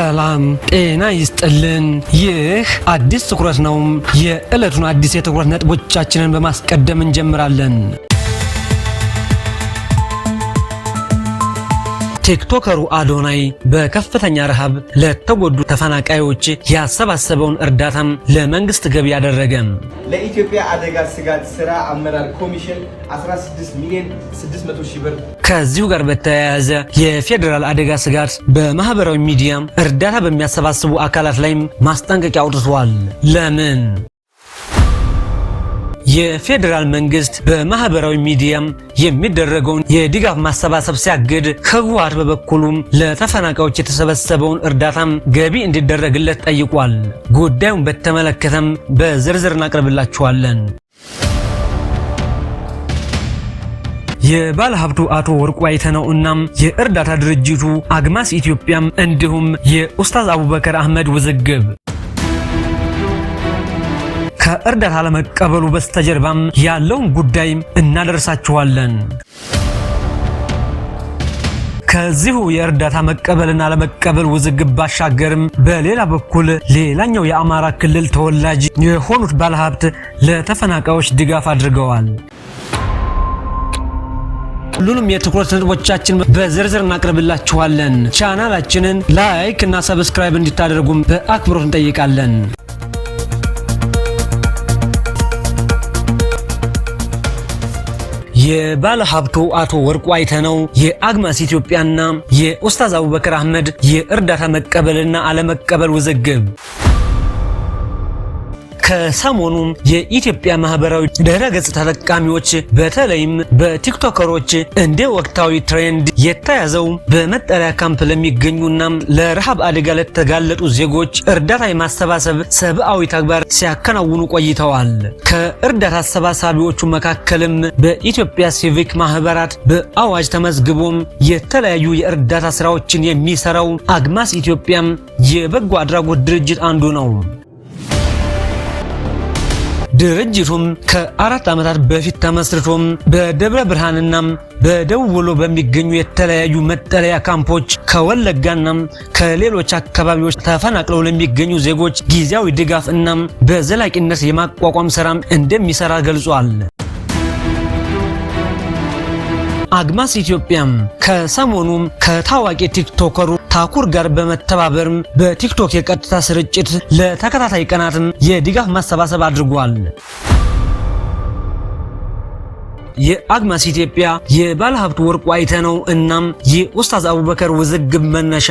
ሰላም ጤና ይስጥልን። ይህ አዲስ ትኩረት ነው። የዕለቱን አዲስ የትኩረት ነጥቦቻችንን በማስቀደም እንጀምራለን። ቲክቶከሩ አዶናይ በከፍተኛ ረሃብ ለተጎዱ ተፈናቃዮች ያሰባሰበውን እርዳታም ለመንግስት ገቢ ያደረገ። ለኢትዮጵያ አደጋ ስጋት ስራ አመራር ኮሚሽን 16 ሚሊዮን 600 ሺህ ብር። ከዚሁ ጋር በተያያዘ የፌዴራል አደጋ ስጋት በማህበራዊ ሚዲያ እርዳታ በሚያሰባስቡ አካላት ላይ ማስጠንቀቂያ አውጥቷል። ለምን? የፌዴራል መንግስት በማህበራዊ ሚዲያ የሚደረገውን የድጋፍ ማሰባሰብ ሲያግድ ህወሓት በበኩሉም ለተፈናቃዮች የተሰበሰበውን እርዳታም ገቢ እንዲደረግለት ጠይቋል። ጉዳዩን በተመለከተም በዝርዝር እናቀርብላችኋለን። የባለ ሀብቱ አቶ ወርቁ አይተነው እናም የእርዳታ ድርጅቱ አግማስ ኢትዮጵያም እንዲሁም የኡስታዝ አቡበከር አህመድ ውዝግብ ከእርዳታ ለመቀበሉ በስተጀርባም ያለውን ጉዳይ እናደርሳችኋለን። ከዚሁ የእርዳታ መቀበልና ለመቀበል ውዝግብ ባሻገርም በሌላ በኩል ሌላኛው የአማራ ክልል ተወላጅ የሆኑት ባለሀብት ለተፈናቃዮች ድጋፍ አድርገዋል። ሁሉንም የትኩረት ነጥቦቻችን በዝርዝር እናቀርብላችኋለን። ቻናላችንን ላይክ እና ሰብስክራይብ እንድታደርጉም በአክብሮት እንጠይቃለን። የባለ ሀብቱ አቶ ወርቁ አይተነው የአግማስ ኢትዮጵያና የኡስታዝ አቡበከር አህመድ የእርዳታ መቀበልና አለመቀበል ውዝግብ ከሰሞኑ የኢትዮጵያ ማህበራዊ ድህረገጽ ተጠቃሚዎች በተለይም በቲክቶከሮች እንደ ወቅታዊ ትሬንድ የተያዘው በመጠለያ ካምፕ ለሚገኙና ለረሃብ አደጋ ለተጋለጡ ዜጎች እርዳታ የማሰባሰብ ሰብአዊ ተግባር ሲያከናውኑ ቆይተዋል። ከእርዳታ አሰባሳቢዎቹ መካከልም በኢትዮጵያ ሲቪክ ማህበራት በአዋጅ ተመዝግቦም የተለያዩ የእርዳታ ስራዎችን የሚሰራው አግማስ ኢትዮጵያም የበጎ አድራጎት ድርጅት አንዱ ነው። ድርጅቱም ከ4 ዓመታት በፊት ተመስርቶም በደብረ ብርሃንና በደቡብ ወሎ በሚገኙ የተለያዩ መጠለያ ካምፖች ከወለጋና ከሌሎች አካባቢዎች ተፈናቅለው ለሚገኙ ዜጎች ጊዜያዊ ድጋፍ እና በዘላቂነት የማቋቋም ስራ እንደሚሰራ ገልጿል። አግማስ ኢትዮጵያም ከሰሞኑ ከታዋቂ ቲክቶከሩ ታኩር ጋር በመተባበር በቲክቶክ የቀጥታ ስርጭት ለተከታታይ ቀናት የድጋፍ ማሰባሰብ አድርጓል። የአግማስ ኢትዮጵያ የባለ ሀብቱ ወርቁ አይተነው እናም የኡስታዝ አቡበከር ውዝግብ መነሻ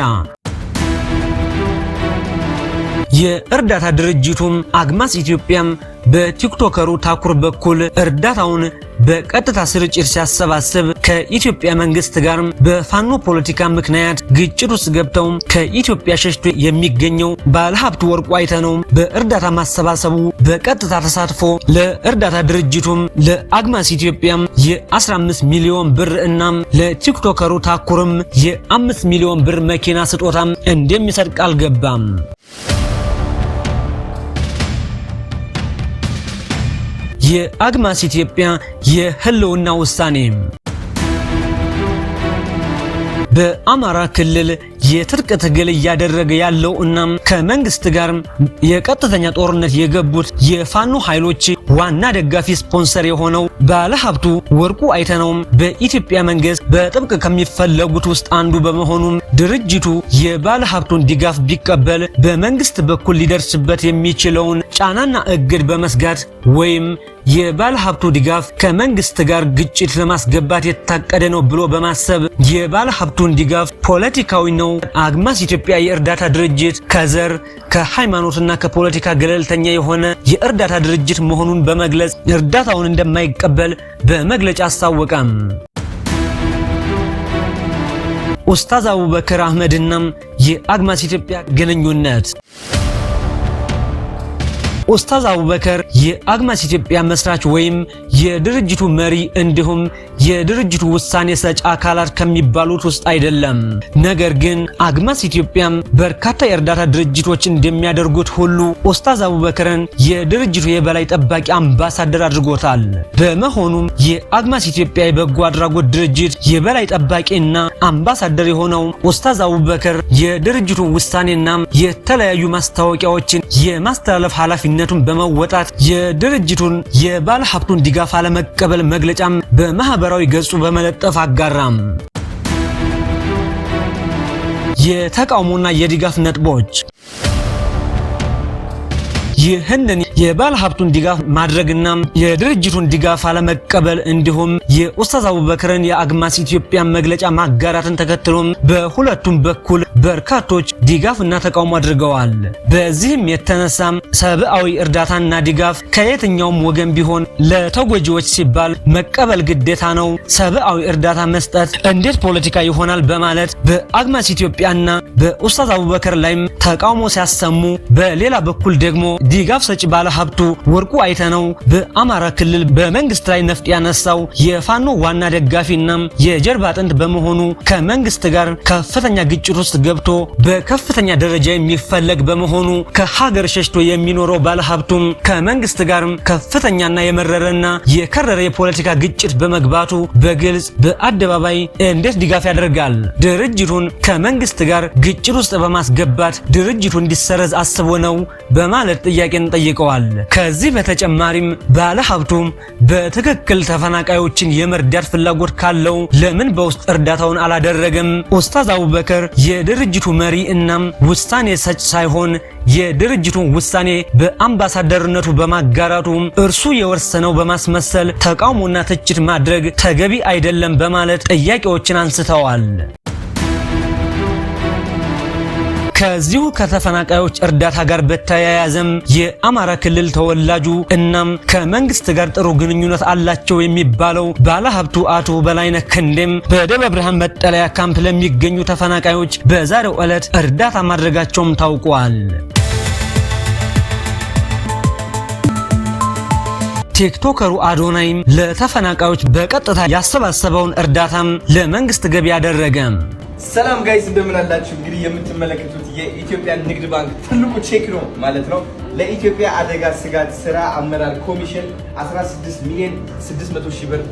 የእርዳታ ድርጅቱም አግማስ ኢትዮጵያም በቲክቶከሩ ታኩር በኩል እርዳታውን በቀጥታ ስርጭት ሲያሰባስብ ከኢትዮጵያ መንግስት ጋር በፋኖ ፖለቲካ ምክንያት ግጭት ውስጥ ገብተው ከኢትዮጵያ ሸሽቶ የሚገኘው ባለሀብቱ ወርቁ አይተነው በእርዳታ ማሰባሰቡ በቀጥታ ተሳትፎ ለእርዳታ ድርጅቱም ለአግማስ ኢትዮጵያም የ15 ሚሊዮን ብር እና ለቲክቶከሩ ታኩርም የ5 ሚሊዮን ብር መኪና ስጦታ እንደሚሰጥ ቃል ገባም። የአግማስ ኢትዮጵያ የህልውና ውሳኔ በአማራ ክልል የትጥቅ ትግል እያደረገ ያለው እና ከመንግስት ጋር የቀጥተኛ ጦርነት የገቡት የፋኖ ኃይሎች ዋና ደጋፊ ስፖንሰር የሆነው ባለሀብቱ ወርቁ አይተነው በኢትዮጵያ መንግስት በጥብቅ ከሚፈለጉት ውስጥ አንዱ በመሆኑ ድርጅቱ የባለሀብቱን ድጋፍ ቢቀበል በመንግስት በኩል ሊደርስበት የሚችለውን ጫናና እግድ በመስጋት ወይም የባለሀብቱ ድጋፍ ከመንግስት ጋር ግጭት ለማስገባት የታቀደ ነው ብሎ በማሰብ የባለሀብቱን ድጋፍ ፖለቲካዊ ነው። አግማስ ኢትዮጵያ የእርዳታ ድርጅት ከዘር ከሃይማኖትና ከፖለቲካ ገለልተኛ የሆነ የእርዳታ ድርጅት መሆኑን በመግለጽ እርዳታውን እንደማይቀበል በመግለጫ አስታወቀም። ኡስታዝ አቡበከር አህመድና የአግማስ ኢትዮጵያ ግንኙነት ኡስታዝ አቡበከር የአግማስ ኢትዮጵያ መስራች ወይም የድርጅቱ መሪ እንዲሁም የድርጅቱ ውሳኔ ሰጪ አካላት ከሚባሉት ውስጥ አይደለም። ነገር ግን አግማስ ኢትዮጵያም በርካታ የእርዳታ ድርጅቶች እንደሚያደርጉት ሁሉ ኡስታዝ አቡበከርን የድርጅቱ የበላይ ጠባቂ አምባሳደር አድርጎታል። በመሆኑም የአግማስ ኢትዮጵያ የበጎ አድራጎት ድርጅት የበላይ ጠባቂና አምባሳደር የሆነው ኡስታዝ አቡበከር የድርጅቱን ውሳኔና የተለያዩ ማስታወቂያዎችን የማስተላለፍ ኃላፊነቱን በመወጣት የድርጅቱን የባለ ሀብቱን ድጋፍ አለመቀበል መግለጫም በማህበራዊ ገጹ በመለጠፍ አጋራም። የተቃውሞና የድጋፍ ነጥቦች ይህንን የባለ ሀብቱን ድጋፍ ማድረግና የድርጅቱን ድጋፍ አለመቀበል እንዲሁም የኡስታዝ አቡበከርን የአግማስ ኢትዮጵያ መግለጫ ማጋራትን ተከትሎም በሁለቱም በኩል በርካቶች ድጋፍና ተቃውሞ አድርገዋል። በዚህም የተነሳም ሰብአዊ እርዳታና ድጋፍ ከየትኛውም ወገን ቢሆን ለተጎጂዎች ሲባል መቀበል ግዴታ ነው፣ ሰብአዊ እርዳታ መስጠት እንዴት ፖለቲካ ይሆናል በማለት በአግማስ ኢትዮጵያና በኡስታዝ አቡበከር ላይም ተቃውሞ ሲያሰሙ፣ በሌላ በኩል ደግሞ ድጋፍ ሰጪ ባለ ሀብቱ ወርቁ አይተነው በአማራ ክልል በመንግስት ላይ ነፍጥ ያነሳው የፋኖ ዋና ደጋፊና የጀርባ አጥንት በመሆኑ ከመንግስት ጋር ከፍተኛ ግጭት ውስጥ ገብቶ በከፍተኛ ደረጃ የሚፈለግ በመሆኑ ከሀገር ሸሽቶ የሚኖረው ባለ ሀብቱም ከመንግስት ጋር ከፍተኛና የመረረና የከረረ የፖለቲካ ግጭት በመግባቱ በግልጽ በአደባባይ እንዴት ድጋፍ ያደርጋል? ድርጅቱን ከመንግስት ጋር ግጭት ውስጥ በማስገባት ድርጅቱ እንዲሰረዝ አስቦ ነው በማለት ጥያቄን ጠይቀዋል። ከዚህ በተጨማሪም ባለ ሀብቱም በትክክል ተፈናቃዮችን የመርዳት ፍላጎት ካለው ለምን በውስጥ እርዳታውን አላደረገም? ኡስታዝ አቡበከር የድርጅቱ መሪ እናም ውሳኔ ሰጭ ሳይሆን የድርጅቱን ውሳኔ በአምባሳደርነቱ በማጋራቱ እርሱ የወሰነው በማስመሰል ተቃውሞና ትችት ማድረግ ተገቢ አይደለም በማለት ጥያቄዎችን አንስተዋል። ከዚሁ ከተፈናቃዮች እርዳታ ጋር በተያያዘም የአማራ ክልል ተወላጁ እናም ከመንግስት ጋር ጥሩ ግንኙነት አላቸው የሚባለው ባለሀብቱ አቶ በላይነህ ክንዴም በደብረ ብርሃን መጠለያ ካምፕ ለሚገኙ ተፈናቃዮች በዛሬው ዕለት እርዳታ ማድረጋቸውም ታውቋል። ቲክቶከሩ አዶናይም ለተፈናቃዮች በቀጥታ ያሰባሰበውን እርዳታም ለመንግስት ገቢ ያደረገ። ሰላም ጋይስ እንደምን አላችሁ? እንግዲህ የምትመለከቱት የኢትዮጵያ ንግድ ባንክ ትልቁ ቼክ ነው ማለት ነው። ለኢትዮጵያ አደጋ ስጋት ስራ አመራር ኮሚሽን 16 ሚሊዮን 600 ሺህ ብር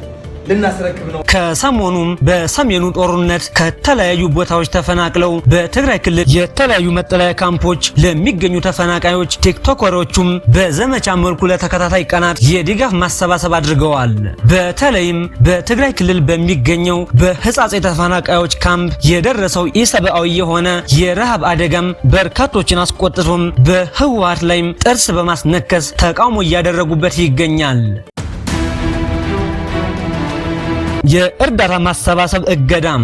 ልናስረክብ ነው። ከሰሞኑም በሰሜኑ ጦርነት ከተለያዩ ቦታዎች ተፈናቅለው በትግራይ ክልል የተለያዩ መጠለያ ካምፖች ለሚገኙ ተፈናቃዮች ቲክቶከሮቹም በዘመቻ መልኩ ለተከታታይ ቀናት የድጋፍ ማሰባሰብ አድርገዋል። በተለይም በትግራይ ክልል በሚገኘው በህጻጼ ተፈናቃዮች ካምፕ የደረሰው ኢሰብአዊ የሆነ የረሃብ አደጋም በርካቶችን አስቆጥቶም በህወሓት ላይም ጥርስ በማስነከስ ተቃውሞ እያደረጉበት ይገኛል። የእርዳታ ማሰባሰብ እገዳም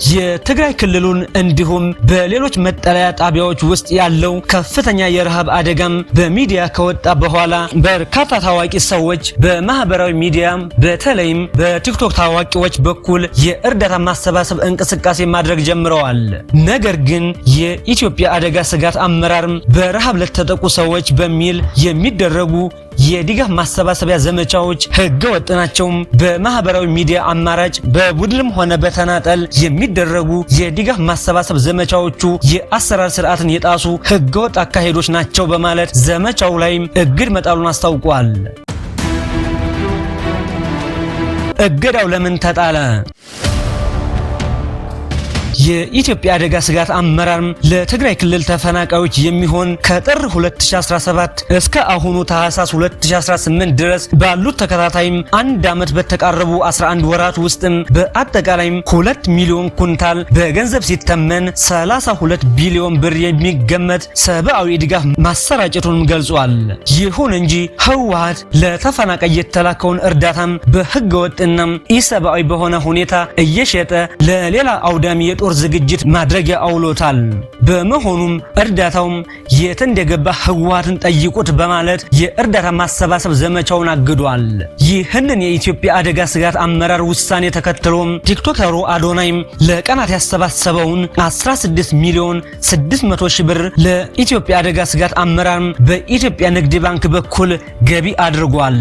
የትግራይ ክልሉን እንዲሁም በሌሎች መጠለያ ጣቢያዎች ውስጥ ያለው ከፍተኛ የረሃብ አደጋም በሚዲያ ከወጣ በኋላ በርካታ ታዋቂ ሰዎች በማህበራዊ ሚዲያ በተለይም በቲክቶክ ታዋቂዎች በኩል የእርዳታ ማሰባሰብ እንቅስቃሴ ማድረግ ጀምረዋል። ነገር ግን የኢትዮጵያ አደጋ ስጋት አመራርም በረሃብ ለተጠቁ ሰዎች በሚል የሚደረጉ የድጋፍ ማሰባሰቢያ ዘመቻዎች ህገ ወጥ ናቸው። በማህበራዊ ሚዲያ አማራጭ በቡድንም ሆነ በተናጠል የሚደረጉ የድጋፍ ማሰባሰብ ዘመቻዎቹ የአሰራር ስርዓትን የጣሱ ህገ ወጥ አካሄዶች ናቸው በማለት ዘመቻው ላይ እግድ መጣሉን አስታውቋል። እገዳው ለምን ተጣለ? የኢትዮጵያ አደጋ ስጋት አመራር ለትግራይ ክልል ተፈናቃዮች የሚሆን ከጥር 2017 እስከ አሁኑ ታህሳስ 2018 ድረስ ባሉት ተከታታይም አንድ ዓመት በተቃረቡ 11 ወራት ውስጥ በአጠቃላይ 2 ሚሊዮን ኩንታል በገንዘብ ሲተመን 32 ቢሊዮን ብር የሚገመት ሰብአዊ ድጋፍ ማሰራጨቱን ገልጿል። ይሁን እንጂ ህወሓት ለተፈናቃይ የተላከውን እርዳታም በህገ ወጥና ኢሰብአዊ በሆነ ሁኔታ እየሸጠ ለሌላ አውዳሚ የጦር ዝግጅት ማድረጊያ አውሎታል። በመሆኑም እርዳታውም የት እንደገባ ህወሓትን ጠይቁት በማለት የእርዳታ ማሰባሰብ ዘመቻውን አግዷል። ይህንን የኢትዮጵያ አደጋ ስጋት አመራር ውሳኔ ተከትሎም ቲክቶከሩ አዶናይም ለቀናት ያሰባሰበውን 16 ሚሊዮን 600 ሺህ ብር ለኢትዮጵያ አደጋ ስጋት አመራር በኢትዮጵያ ንግድ ባንክ በኩል ገቢ አድርጓል።